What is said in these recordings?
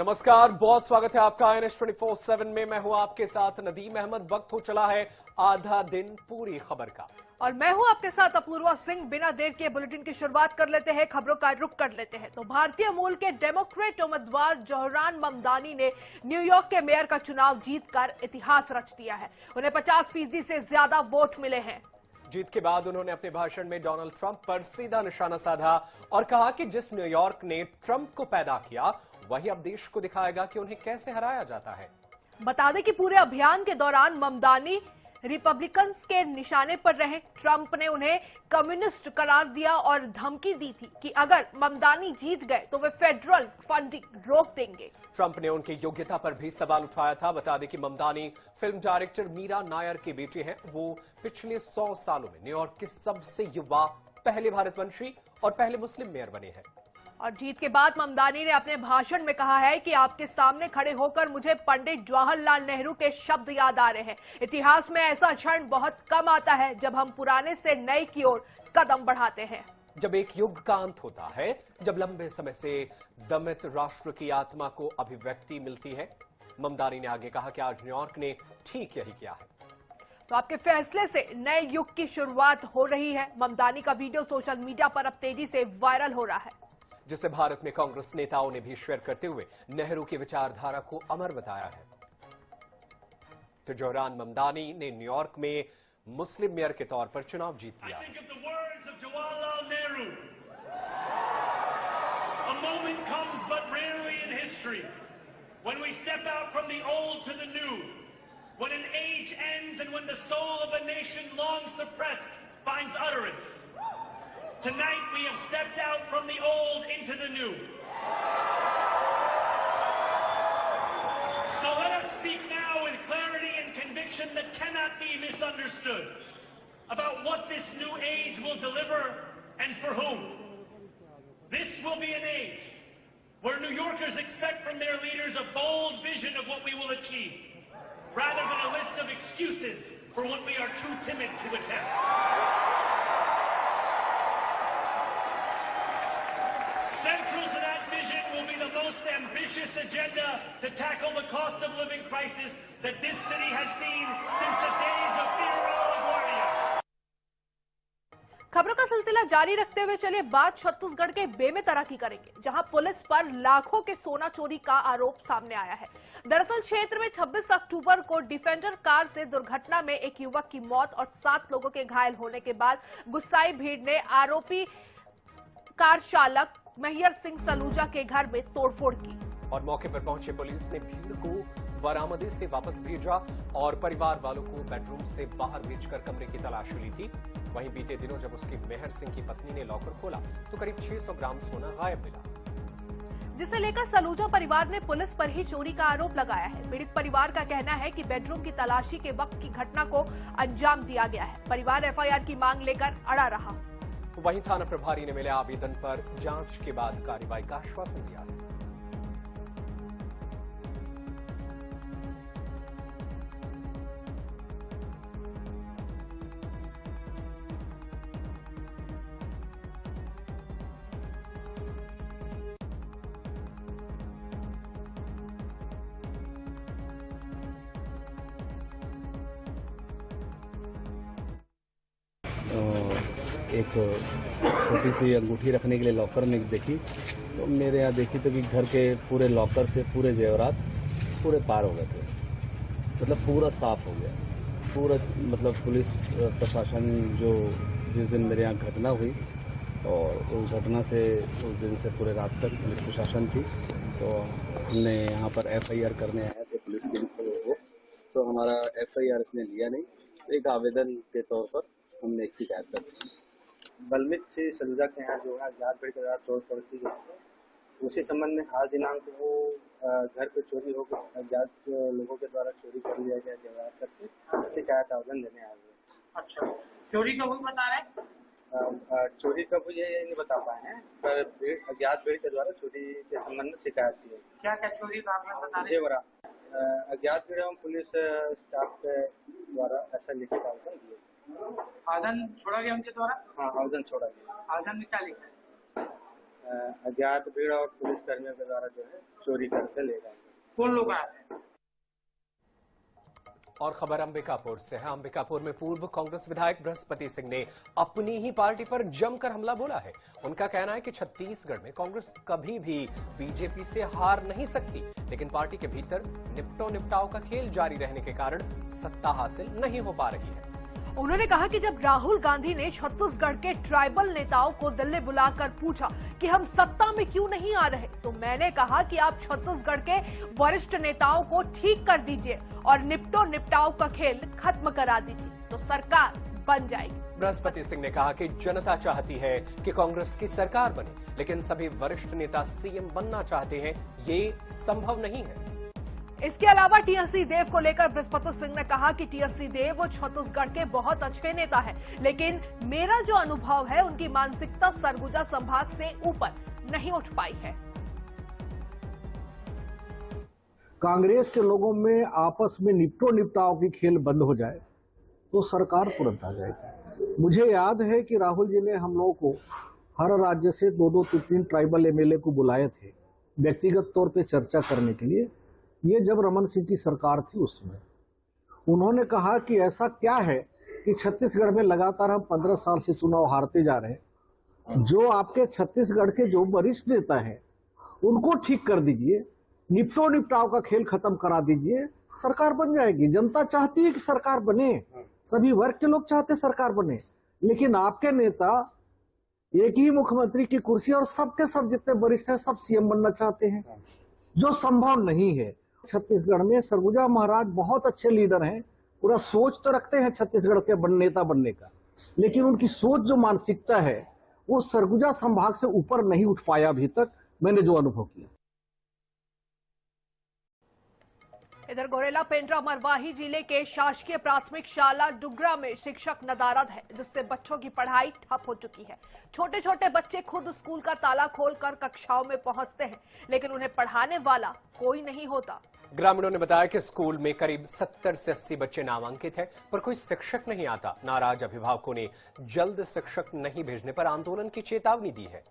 नमस्कार, बहुत स्वागत है आपका INS 24/7 में। मैं हूं आपके साथ नदीम अहमद। वक्त हो चला है आधा दिन पूरी खबर का, और मैं हूं आपके साथ अपूर्वा सिंह। बिना देर के बुलेटिन की शुरुआत कर लेते हैं, खबरों का रुख कर लेते हैं। तो भारतीय मूल के डेमोक्रेट उम्मीदवार जोहरान ममदानी ने न्यूयॉर्क के मेयर का चुनाव जीतकर इतिहास रच दिया है। उन्हें 50% से ज्यादा वोट मिले हैं। जीत के बाद उन्होंने अपने भाषण में डोनाल्ड ट्रंप पर सीधा निशाना साधा और कहा कि जिस न्यूयॉर्क ने ट्रंप को पैदा किया वही अब देश को दिखाएगा कि उन्हें कैसे हराया जाता है। बता दें कि पूरे अभियान के दौरान ममदानी रिपब्लिकन्स के निशाने पर रहे। ट्रंप ने उन्हें कम्युनिस्ट करार दिया और धमकी दी थी कि अगर ममदानी जीत गए तो वे फेडरल फंडिंग रोक देंगे। ट्रंप ने उनकी योग्यता पर भी सवाल उठाया था। बता दें कि ममदानी फिल्म डायरेक्टर मीरा नायर की बेटी हैं। वो पिछले 100 सालों में न्यूयॉर्क के सबसे युवा पहले भारतवंशी और पहले मुस्लिम मेयर बने हैं। और जीत के बाद ममदानी ने अपने भाषण में कहा है कि आपके सामने खड़े होकर मुझे पंडित जवाहरलाल नेहरू के शब्द याद आ रहे हैं। इतिहास में ऐसा क्षण बहुत कम आता है जब हम पुराने से नए की ओर कदम बढ़ाते हैं। जब एक युग का अंत होता है, जब लंबे समय से दमित राष्ट्र की आत्मा को अभिव्यक्ति मिलती है। ममदानी ने आगे कहा कि आज न्यूयॉर्क ने ठीक यही किया है। तो आपके फैसले से नए युग की शुरुआत हो रही है। ममदानी का वीडियो सोशल मीडिया पर अब तेजी से वायरल हो रहा है, जिसे भारत में कांग्रेस नेताओं ने भी शेयर करते हुए नेहरू की विचारधारा को अमर बताया है। तो जोहरान ममदानी ने न्यूयॉर्क में मुस्लिम मेयर के तौर पर चुनाव जीत लिया। Tonight we have stepped out from the old into the new. So let us speak now with clarity and conviction that cannot be misunderstood about what this new age will deliver and for whom. This will be an age where New Yorkers expect from their leaders a bold vision of what we will achieve, rather than a list of excuses for what we are too timid to attempt. Central to that vision will be the most ambitious agenda to tackle the cost of living crisis that this city has seen since the days of Figueroa LaGuardia. खबरों का सिलसिला जारी रखते हुए चलिए बात छत्तीसगढ़ के बेमेतरा तरक्की करेंगे, जहां पुलिस पर लाखों के सोना चोरी का आरोप सामने आया है। दरअसल क्षेत्र में 26 अक्टूबर को डिफेंडर कार से दुर्घटना में एक युवक की मौत और 7 लोगों के घायल होने के बाद गुस्साई भीड़ ने आरोपी कार चालक मैहर सिंह सलूजा के घर में तोड़फोड़ की और मौके पर पहुंचे पुलिस ने भीड़ को बरामदे से वापस भेजा और परिवार वालों को बेडरूम से बाहर भेजकर कमरे की तलाशी ली थी। वहीं बीते दिनों जब उसकी मैहर सिंह की पत्नी ने लॉकर खोला तो करीब 600 ग्राम सोना गायब मिला, जिसे लेकर सलूजा परिवार ने पुलिस पर ही चोरी का आरोप लगाया है। पीड़ित परिवार का कहना है कि बेडरूम की तलाशी के वक्त की घटना को अंजाम दिया गया है। परिवार FIR की मांग लेकर अड़ा रहा। वहीं थाना प्रभारी ने मिले आवेदन पर जांच के बाद कार्रवाई का आश्वासन दिया है। एक छोटी सी अंगूठी रखने के लिए लॉकर में देखी तो मेरे यहाँ देखी तो कि घर के पूरे लॉकर से पूरे जेवरात पूरे पार हो गए थे। मतलब पूरा साफ हो गया पूरा। मतलब पुलिस प्रशासन जो जिस दिन मेरे यहाँ घटना हुई और उस घटना से उस दिन से पूरे रात तक पुलिस प्रशासन थी। तो हमने यहाँ पर FIR करने आए थे पुलिस के, तो हमारा FIR इसने लिया नहीं। तो एक आवेदन के तौर पर हमने एक शिकायत दर्ज की। बलमित से सलूजा के यहाँ जो है अज्ञात भीड़ के द्वारा तोड़फोड़ की गई। उसी संबंध में आज दिनांक वो घर पे चोरी हो गई, अज्ञात लोगों के द्वारा चोरी कर लिया गया जेवरात करके शिकायत आवेदन देने आ गए। अच्छा, चोरी कब हुई बता रहे? चोरी कब हुई है ये नहीं बता पाए हैं, पर अज्ञात भीड़ के द्वारा चोरी के संबंध में शिकायत की है। क्या क्या चोरी बता रहे? जेवरात अज्ञात भीड़ एवं पुलिस स्टाफ के द्वारा ऐसा लिखित आवेदन दिए। आवेदन छोड़ा गया उनके द्वारा? हाँ, आवेदन छोड़ा गया। आवेदन में क्या लिखा है? अज्ञात भीड़ और पुलिस कर्मियों के द्वारा जो है चोरी करके ले गए। कौन लोग आए थे? और खबर अंबिकापुर से है। अंबिकापुर में पूर्व कांग्रेस विधायक बृहस्पति सिंह ने अपनी ही पार्टी पर जमकर हमला बोला है। उनका कहना है कि छत्तीसगढ़ में कांग्रेस कभी भी बीजेपी से हार नहीं सकती, लेकिन पार्टी के भीतर निपटो निपटाओ का खेल जारी रहने के कारण सत्ता हासिल नहीं हो पा रही है। उन्होंने कहा कि जब राहुल गांधी ने छत्तीसगढ़ के ट्राइबल नेताओं को दिल्ली बुलाकर पूछा कि हम सत्ता में क्यों नहीं आ रहे, तो मैंने कहा कि आप छत्तीसगढ़ के वरिष्ठ नेताओं को ठीक कर दीजिए और निपटो निपटाओ का खेल खत्म करा दीजिए तो सरकार बन जाएगी। बृहस्पति सिंह ने कहा कि जनता चाहती है कि कांग्रेस की सरकार बने, लेकिन सभी वरिष्ठ नेता सीएम बनना चाहते हैं, ये संभव नहीं है। इसके अलावा टीएस सिंहदेव को लेकर बृहस्पति सिंह ने कहा कि टीएस सिंहदेव वो छत्तीसगढ़ के बहुत अच्छे नेता हैं, लेकिन मेरा जो अनुभव है उनकी मानसिकता सरगुजा संभाग से ऊपर नहीं उठ पाई है। कांग्रेस के लोगों में आपस में निपटो निपटाओ की खेल बंद हो जाए तो सरकार तुरंत आ जाएगी। मुझे याद है कि राहुल जी ने हम लोगों को हर राज्य से 2-3 ट्राइबल एमएलए को बुलाए थे व्यक्तिगत तौर पे चर्चा करने के लिए। ये जब रमन सिंह की सरकार थी उसमें उन्होंने कहा कि ऐसा क्या है कि छत्तीसगढ़ में लगातार हम 15 साल से चुनाव हारते जा रहे हैं, जो आपके छत्तीसगढ़ के जो वरिष्ठ नेता हैं उनको ठीक कर दीजिए, निपटो निपटाओ का खेल खत्म करा दीजिए, सरकार बन जाएगी। जनता चाहती है कि सरकार बने, सभी वर्ग के लोग चाहते सरकार बने, लेकिन आपके नेता एक ही मुख्यमंत्री की कुर्सी और सबके सब जितने वरिष्ठ हैं सब सीएम बनना चाहते हैं, जो संभव नहीं है। छत्तीसगढ़ में सरगुजा महाराज बहुत अच्छे लीडर हैं, पूरा सोच तो रखते हैं छत्तीसगढ़ के नेता बनने का, लेकिन उनकी सोच जो मानसिकता है वो सरगुजा संभाग से ऊपर नहीं उठ पाया अभी तक, मैंने जो अनुभव किया। इधर गोरेला पेंड्रा मरवाही जिले के शासकीय प्राथमिक शाला डुगरा में शिक्षक नदारद है, जिससे बच्चों की पढ़ाई ठप हो चुकी है। छोटे छोटे बच्चे खुद स्कूल का ताला खोलकर कक्षाओं में पहुंचते हैं, लेकिन उन्हें पढ़ाने वाला कोई नहीं होता। ग्रामीणों ने बताया कि स्कूल में करीब 70 से 80 बच्चे नामांकित हैं, पर कोई शिक्षक नहीं आता। नाराज अभिभावकों ने जल्द शिक्षक नहीं भेजने पर आंदोलन की चेतावनी दी है।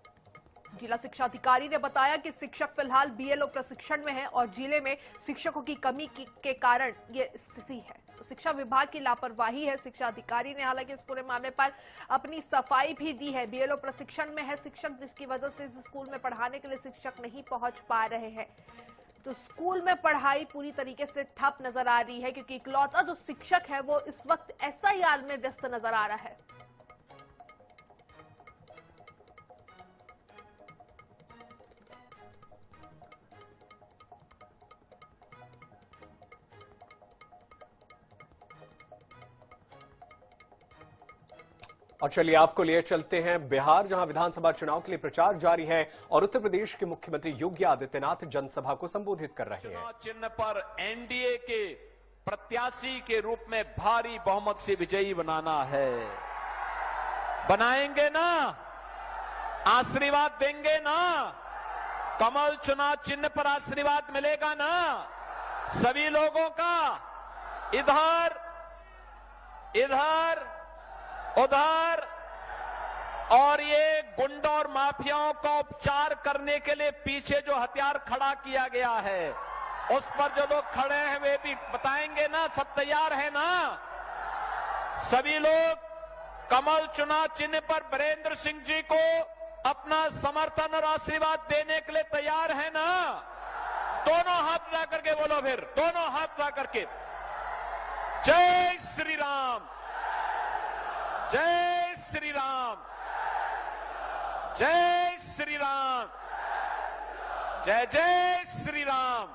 जिला शिक्षा अधिकारी ने बताया कि शिक्षक फिलहाल बीएलओ प्रशिक्षण में हैं और जिले में शिक्षकों की कमी के कारण ये स्थिति है। तो शिक्षा विभाग की लापरवाही है। शिक्षा अधिकारी ने हालांकि इस पूरे मामले पर अपनी सफाई भी दी है। बीएलओ प्रशिक्षण में है शिक्षक, जिसकी वजह से इस स्कूल में पढ़ाने के लिए शिक्षक नहीं पहुंच पा रहे हैं। तो स्कूल में पढ़ाई पूरी तरीके से ठप नजर आ रही है, क्योंकि इकलौता जो शिक्षक है वो इस वक्त एसआईआर में व्यस्त नजर आ रहा है। और चलिए आपको लिए चलते हैं बिहार, जहां विधानसभा चुनाव के लिए प्रचार जारी है और उत्तर प्रदेश के मुख्यमंत्री योगी आदित्यनाथ जनसभा को संबोधित कर रहे हैं। चिन्ह पर एनडीए के प्रत्याशी के रूप में भारी बहुमत से विजयी बनाना है। बनाएंगे ना? आशीर्वाद देंगे ना? कमल चुनाव चिन्ह पर आशीर्वाद मिलेगा ना सभी लोगों का? इधर इधर उधर। और ये गुंडों और माफियाओं का उपचार करने के लिए पीछे जो हथियार खड़ा किया गया है, उस पर जो लोग खड़े हैं वे भी बताएंगे ना? सब तैयार है ना? सभी लोग कमल चुनाव चिन्ह पर वीरेंद्र सिंह जी को अपना समर्थन और आशीर्वाद देने के लिए तैयार है ना? दोनों हाथ उठा करके बोलो, फिर दोनों हाथ उठा करके जय श्री राम, जय श्री राम, जय श्री राम, जय जय श्री राम।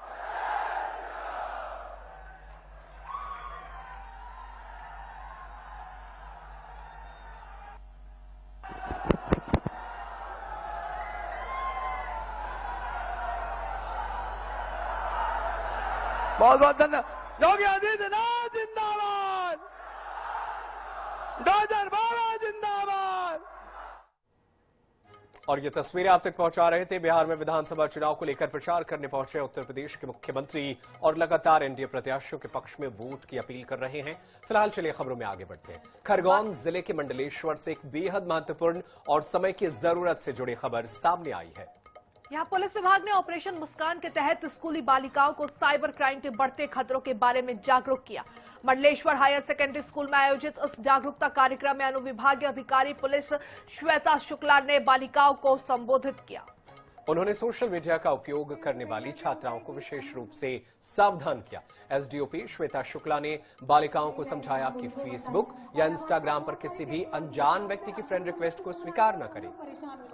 बहुत बहुत धन्यवाद। योगी आदित्यनाथ जिंदाबाद, 2012 जिंदाबाद। और ये तस्वीरें आप तक पहुंचा रहे थे। बिहार में विधानसभा चुनाव को लेकर प्रचार करने पहुंचे उत्तर प्रदेश के मुख्यमंत्री और लगातार एनडीए प्रत्याशियों के पक्ष में वोट की अपील कर रहे हैं। फिलहाल चलिए खबरों में आगे बढ़ते हैं। खरगोन जिले के मंडलेश्वर से एक बेहद महत्वपूर्ण और समय की जरूरत से जुड़ी खबर सामने आई है। यहाँ पुलिस विभाग ने ऑपरेशन मुस्कान के तहत स्कूली बालिकाओं को साइबर क्राइम के बढ़ते खतरों के बारे में जागरूक किया। मंडलेश्वर हायर सेकेंडरी स्कूल में आयोजित इस जागरूकता कार्यक्रम में अनुविभागीय अधिकारी पुलिस श्वेता शुक्ला ने बालिकाओं को संबोधित किया। उन्होंने सोशल मीडिया का उपयोग करने वाली छात्राओं को विशेष रूप से सावधान किया। एसडीओपी श्वेता शुक्ला ने बालिकाओं को समझाया कि फेसबुक या इंस्टाग्राम पर किसी भी अनजान व्यक्ति की फ्रेंड रिक्वेस्ट को स्वीकार न करें।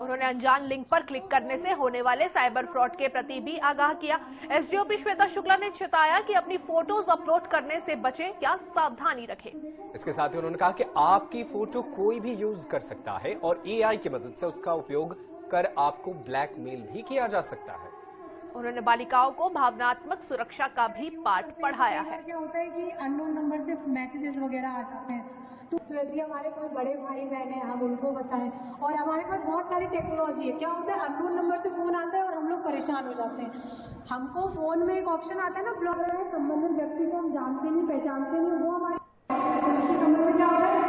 उन्होंने अनजान लिंक पर क्लिक करने से होने वाले साइबर फ्रॉड के प्रति भी आगाह किया। एसडीओपी श्वेता शुक्ला ने चेताया कि अपनी फोटोज अपलोड करने से बचें या सावधानी रखें। इसके साथ ही उन्होंने कहा कि आपकी फोटो कोई भी यूज कर सकता है और एआई की मदद से उसका उपयोग कर आपको ब्लैकमेल भी किया जा सकता है। उन्होंने बालिकाओं को भावनात्मक सुरक्षा का भी पाठ पढ़ाया है। क्या होता है कि अननोन नंबर से मैसेजेस वगैरह आ जाते हैं, तो यदि हमारे कोई बड़े भाई बहन है हम उनको बताएं। और हमारे पास बहुत सारी टेक्नोलॉजी है। क्या होता है अननोन नंबर से फोन आता है और हम लोग परेशान हो जाते हैं। हमको फोन में एक ऑप्शन आता है ना ब्लॉक है, संबंधित व्यक्ति को हम जानते नहीं पहचानते नहीं, वो हमारे क्या होता है।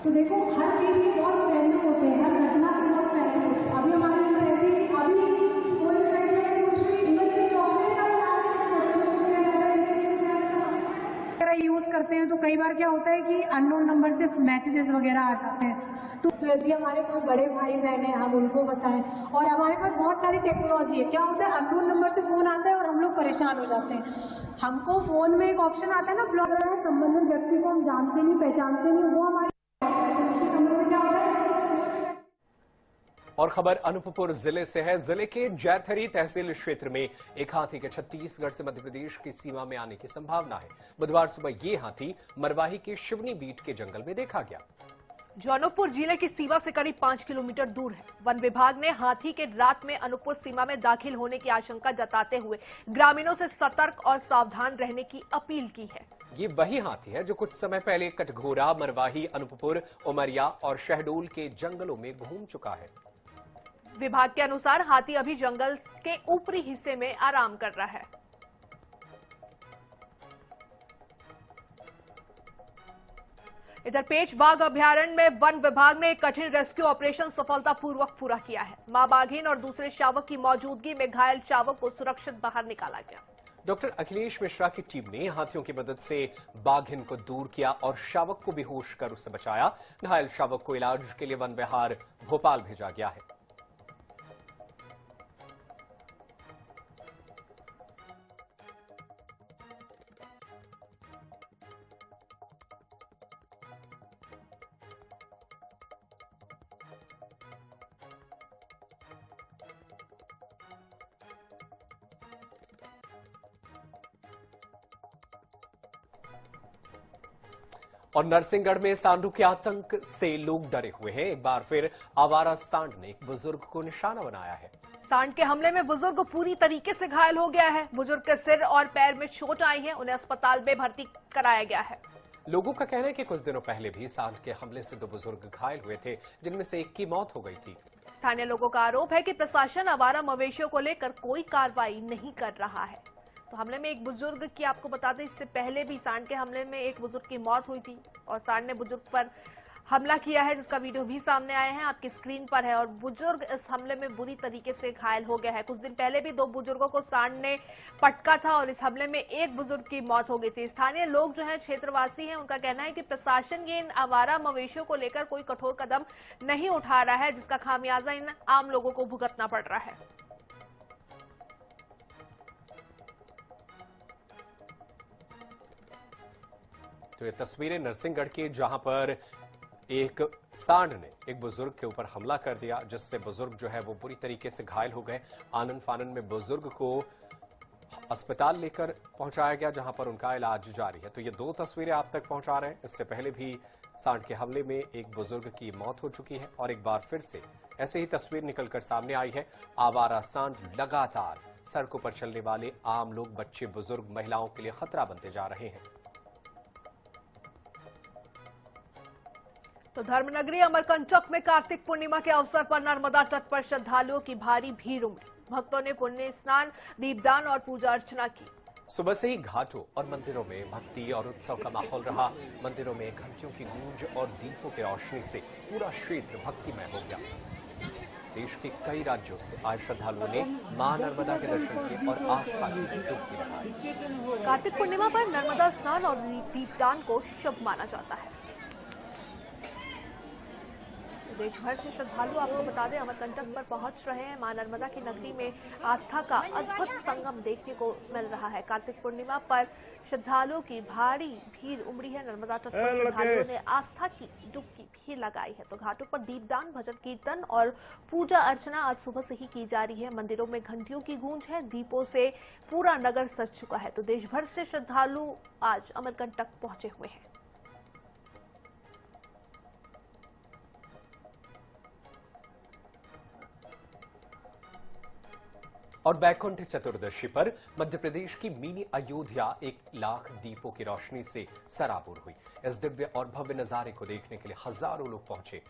तो देखो हर चीज के बहुत पहलू होते हैं, हर घटना के बहुत पहलू होते हैं। अभी हमारे यूज करते हैं तो कई बार क्या होता है कि अननोन नंबर से मैसेजेस वगैरह आ जाते हैं, तो यदि हमारे कोई बड़े भाई बहन है हम उनको बताएं। और हमारे पास बहुत सारी टेक्नोलॉजी है। क्या होता है अननोन नंबर से फोन आता है और हम लोग परेशान हो जाते हैं। हमको फोन में एक ऑप्शन आता है ना ब्लॉक है, संबंधित व्यक्ति को हम जानते नहीं पहचानते नहीं, वो हमारे क्या होता है। और खबर अनूपपुर जिले से है। जिले के जैथरी तहसील क्षेत्र में एक हाथी के छत्तीसगढ़ से मध्य प्रदेश की सीमा में आने की संभावना है। बुधवार सुबह ये हाथी मरवाही के शिवनी बीट के जंगल में देखा गया। जौनपुर जिले की सीमा से करीब 5 किलोमीटर दूर है। वन विभाग ने हाथी के रात में अनूपपुर सीमा में दाखिल होने की आशंका जताते हुए ग्रामीणों से सतर्क और सावधान रहने की अपील की है। ये वही हाथी है जो कुछ समय पहले कटघोरा, मरवाही, अनूपपुर, उमरिया और शहडोल के जंगलों में घूम चुका है। विभाग के अनुसार हाथी अभी जंगल के ऊपरी हिस्से में आराम कर रहा है। इधर पेचबाग अभयारण्य में वन विभाग ने एक कठिन रेस्क्यू ऑपरेशन सफलतापूर्वक पूरा किया है। मां बाघिन और दूसरे शावक की मौजूदगी में घायल शावक को सुरक्षित बाहर निकाला गया। डॉक्टर अखिलेश मिश्रा की टीम ने हाथियों की मदद से बाघिन को दूर किया और शावक को बेहोश कर उसे बचाया। घायल शावक को इलाज के लिए वन विहार भोपाल भेजा गया है। और नरसिंहगढ़ में सांडों के आतंक से लोग डरे हुए हैं। एक बार फिर आवारा सांड ने एक बुजुर्ग को निशाना बनाया है। सांड के हमले में बुजुर्ग पूरी तरीके से घायल हो गया है। बुजुर्ग के सिर और पैर में चोट आई है। उन्हें अस्पताल में भर्ती कराया गया है। लोगों का कहना है कि कुछ दिनों पहले भी सांड के हमले से 2 बुजुर्ग घायल हुए थे, जिनमें से एक की मौत हो गई थी। स्थानीय लोगों का आरोप है कि प्रशासन आवारा मवेशियों को लेकर कोई कार्रवाई नहीं कर रहा है। तो हमले में एक बुजुर्ग की आपको बता दें, इससे पहले भी सांड के हमले में एक बुजुर्ग की मौत हुई थी और सांड ने बुजुर्ग पर हमला किया है, जिसका वीडियो भी सामने आया है, आपकी स्क्रीन पर है। और बुजुर्ग इस हमले में बुरी तरीके से घायल हो गया है। कुछ दिन पहले भी 2 बुजुर्गों को सांड ने पटका था और इस हमले में एक बुजुर्ग की मौत हो गई थी। स्थानीय लोग जो है क्षेत्रवासी हैं, उनका कहना है कि प्रशासन ये इन आवारा मवेशियों को लेकर कोई कठोर कदम नहीं उठा रहा है, जिसका खामियाजा इन आम लोगों को भुगतना पड़ रहा है। तो ये तस्वीरें नरसिंहगढ़ की, जहां पर एक सांड ने एक बुजुर्ग के ऊपर हमला कर दिया, जिससे बुजुर्ग जो है वो बुरी तरीके से घायल हो गए। आनन फानन में बुजुर्ग को अस्पताल लेकर पहुंचाया गया, जहां पर उनका इलाज जारी है। तो ये 2 तस्वीरें आप तक पहुंचा रहे हैं। इससे पहले भी सांड के हमले में एक बुजुर्ग की मौत हो चुकी है और एक बार फिर से ऐसे ही तस्वीर निकलकर सामने आई है। आवारा सांड लगातार सड़कों पर चलने वाले आम लोग, बच्चे, बुजुर्ग, महिलाओं के लिए खतरा बनते जा रहे हैं। तो धर्मनगरी अमरकंटक में कार्तिक पूर्णिमा के अवसर पर नर्मदा तट पर श्रद्धालुओं की भारी भीड़ उमड़ी। भक्तों ने पुण्य स्नान, दीपदान और पूजा अर्चना की। सुबह से ही घाटों और मंदिरों में भक्ति और उत्सव का माहौल रहा। मंदिरों में घंटियों की गूंज और दीपों की रोशनी से पूरा क्षेत्र भक्तिमय हो गया। देश के कई राज्यों से आए श्रद्धालुओं ने मां नर्मदा के दर्शन किए और आस्था की डुबकी लगाई। कार्तिक पूर्णिमा पर नर्मदा स्नान और दीपदान को शुभ माना जाता है। देश भर से श्रद्धालु, आपको बता दें, अमरकंटक पर पहुंच रहे हैं। मां नर्मदा की नगरी में आस्था का अद्भुत संगम देखने को मिल रहा है। कार्तिक पूर्णिमा पर श्रद्धालुओं की भारी भीड़ उमड़ी है। नर्मदा तट पर श्रद्धालुओं ने आस्था की डुबकी भी लगाई है। तो घाटों पर दीपदान, भजन कीर्तन और पूजा अर्चना आज सुबह से ही की जा रही है। मंदिरों में घंटियों की गूंज है, दीपों से पूरा नगर सज चुका है। तो देश भर से श्रद्धालु आज अमरकंटक पहुंचे हुए हैं। और बैकुंठ चतुर्दशी पर मध्य प्रदेश की मिनी अयोध्या 1 लाख दीपों की रोशनी से सराबोर हुई। इस दिव्य और भव्य नजारे को देखने के लिए हजारों लोग पहुंचे।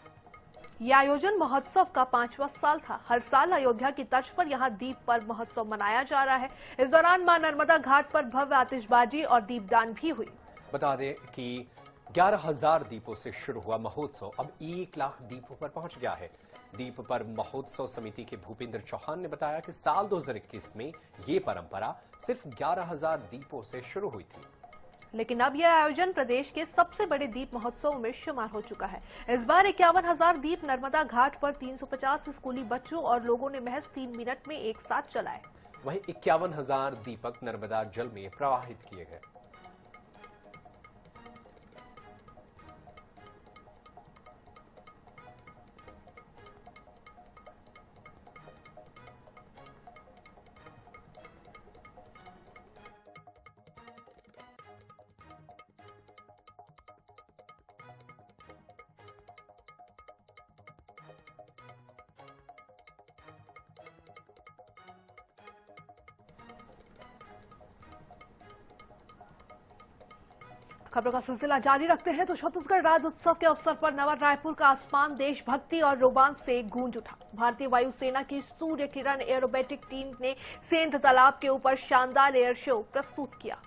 यह आयोजन महोत्सव का 5वां साल था। हर साल अयोध्या की तर्ज पर यहां दीप पर्व महोत्सव मनाया जा रहा है। इस दौरान मां नर्मदा घाट पर भव्य आतिशबाजी और दीपदान भी हुई। बता दें कि 11,000 दीपों से शुरू हुआ महोत्सव अब 1 लाख दीपों पर पहुंच गया है। दीप पर्व महोत्सव समिति के भूपेंद्र चौहान ने बताया कि साल 2021 में ये परंपरा सिर्फ 11,000 दीपों से शुरू हुई थी, लेकिन अब यह आयोजन प्रदेश के सबसे बड़े दीप महोत्सव में शुमार हो चुका है। इस बार 51,000 दीप नर्मदा घाट पर 350 स्कूली बच्चों और लोगों ने महज 3 मिनट में एक साथ जलाए। वहीं 51,000 दीपक नर्मदा जल में प्रवाहित किए गए। खबरों का सिलसिला जारी रखते हैं तो छत्तीसगढ़ राज्य उत्सव के अवसर पर नवा रायपुर का आसमान देशभक्ति और रोमांच से गूंज उठा। भारतीय वायुसेना की सूर्य किरण एरोबेटिक टीम ने सेंध तालाब के ऊपर शानदार एयर शो प्रस्तुत किया।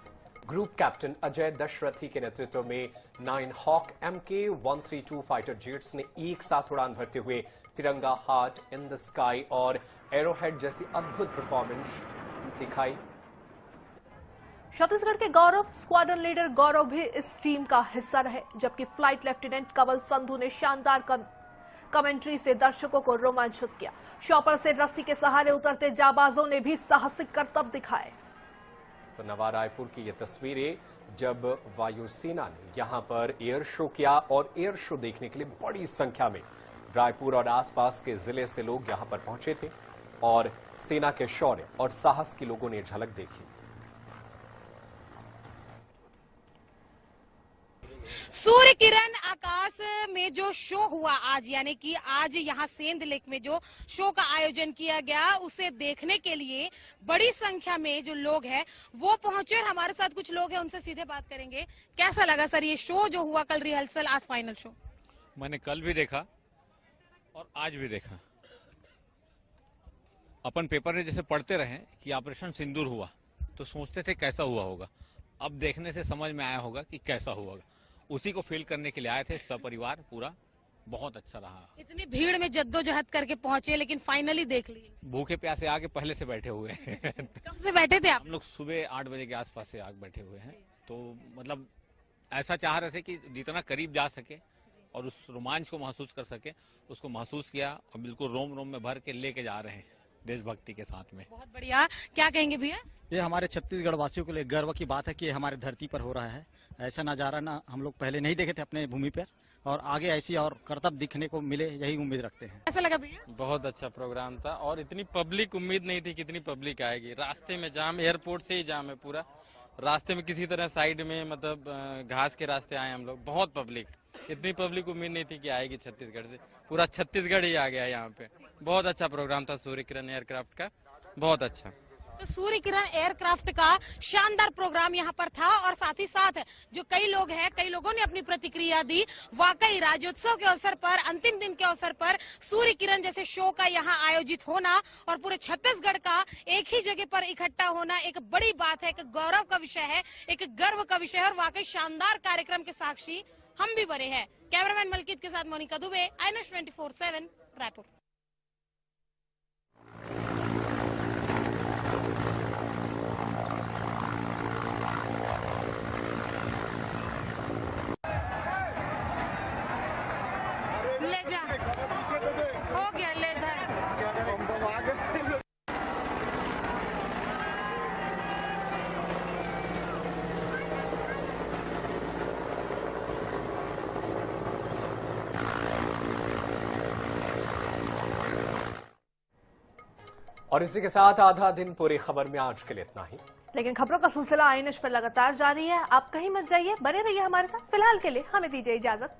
ग्रुप कैप्टन अजय दशरथी के नेतृत्व में 9 हॉक MK-132 फाइटर जेट्स ने एक साथ उड़ान भरते हुए तिरंगा, हार्ट इन द स्काई और एरोहेड जैसी अद्भुत परफॉर्मेंस दिखाई। छत्तीसगढ़ के गौरव स्क्वाड्रन लीडर गौरव भी इस टीम का हिस्सा रहे, जबकि फ्लाइट लेफ्टिनेंट कंवल संधू ने शानदार कमेंट्री से दर्शकों को रोमांचित किया। शॉपर से रस्सी के सहारे उतरते जाबाजों ने भी साहसिक करतब दिखाए। तो नवा रायपुर की ये तस्वीरें जब वायुसेना ने यहां पर एयर शो किया और एयर शो देखने के लिए बड़ी संख्या में रायपुर और आसपास के जिले से लोग यहां पर पहुंचे थे और सेना के शौर्य और साहस की लोगों ने झलक देखी। सूर्य किरण आकाश में जो शो हुआ आज, यानी कि आज यहाँ सेंध लेक में जो शो का आयोजन किया गया, उसे देखने के लिए बड़ी संख्या में जो लोग हैं वो पहुंचे। और हमारे साथ कुछ लोग हैं, उनसे सीधे बात करेंगे। कैसा लगा सर ये शो जो हुआ, कल रिहर्सल, आज फाइनल शो? मैंने कल भी देखा और आज भी देखा। अपन पेपर में जैसे पढ़ते रहे कि ऑपरेशन सिंदूर हुआ तो सोचते थे कैसा हुआ होगा, अब देखने से समझ में आया होगा कि कैसा हुआ होगा। उसी को फील करने के लिए आए थे सपरिवार पूरा। बहुत अच्छा रहा। इतनी भीड़ में जद्दोजहद करके पहुंचे लेकिन फाइनली देख लिए। भूखे प्यासे आके पहले से बैठे हुए हैं। कब से बैठे थे आप? हम लोग सुबह 8 बजे के आसपास से आके बैठे हुए हैं। तो मतलब ऐसा चाह रहे थे कि जितना करीब जा सके और उस रोमांच को महसूस कर सके, उसको महसूस किया और बिल्कुल रोम रोम में भर के लेके जा रहे हैं देशभक्ति के साथ में। बहुत बढ़िया। क्या कहेंगे भैया? ये हमारे छत्तीसगढ़ वासियों के लिए गर्व की बात है कि हमारे धरती पर हो रहा है। ऐसा नजारा ना हम लोग पहले नहीं देखे थे अपने भूमि पर, और आगे ऐसी और करतब दिखने को मिले, यही उम्मीद रखते हैं। ऐसा लगा भैया? बहुत अच्छा प्रोग्राम था और इतनी पब्लिक उम्मीद नहीं थी कि इतनी पब्लिक आएगी। रास्ते में जाम, एयरपोर्ट से ही जाम है पूरा। रास्ते में किसी तरह साइड में मतलब घास के रास्ते आए हम लोग। बहुत पब्लिक, इतनी पब्लिक उम्मीद नहीं थी कि आएगी छत्तीसगढ़ से। पूरा छत्तीसगढ़ ही आ गया यहाँ पे। बहुत अच्छा प्रोग्राम था सूर्य किरण एयरक्राफ्ट का, बहुत अच्छा। तो सूर्य किरण एयरक्राफ्ट का शानदार प्रोग्राम यहाँ पर था और साथ ही साथ जो कई लोगों ने अपनी प्रतिक्रिया दी। वाकई राज्योत्सव के अवसर पर, अंतिम दिन के अवसर पर सूर्य किरण जैसे शो का यहाँ आयोजित होना और पूरे छत्तीसगढ़ का एक ही जगह पर इकट्ठा होना एक बड़ी बात है, एक गौरव का विषय है, एक गर्व का विषय है और वाकई शानदार कार्यक्रम के साक्षी हम भी बने हैं। कैमरामैन मलकीत के साथ मोनिका दुबे, INS 24/7 रायपुर। ले जा, हो गया, ले जा। और इसी के साथ आधा दिन पूरी खबर में आज के लिए इतना ही। लेकिन खबरों का सिलसिला INS पर लगातार जारी है। आप कहीं मत जाइए, बने रहिए हमारे साथ। फिलहाल के लिए हमें दीजिए इजाजत।